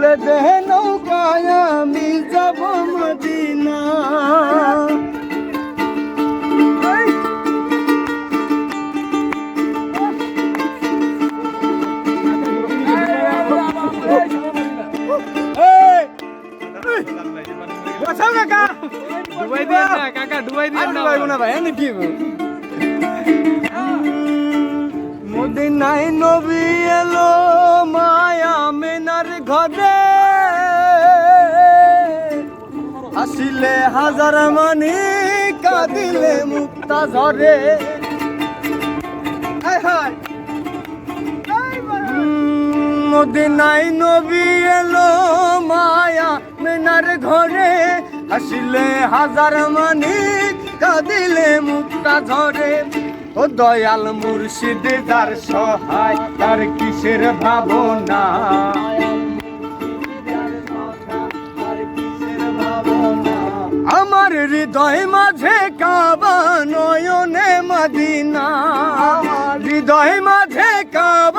তুলে দে নৌকায় আমি যাব মদিনা। মদিনায় নবী এলো মায়া মেনার ঘরে, আসিলে হাজার মানি কাঁদিলে মুক্তা ঝরে। মদিনায় নবী এলো মায়া মেনার ঘরে, আসিলে হাজার মানি কাঁদিলে মুক্তা ঝরে। ও দয়াল মুর্শিদ যার সহায় তার কিসের ভাবনা, আমার হৃদয় মাঝে কাবা নয়নে মদিনা, হৃদয় মাঝে কাবা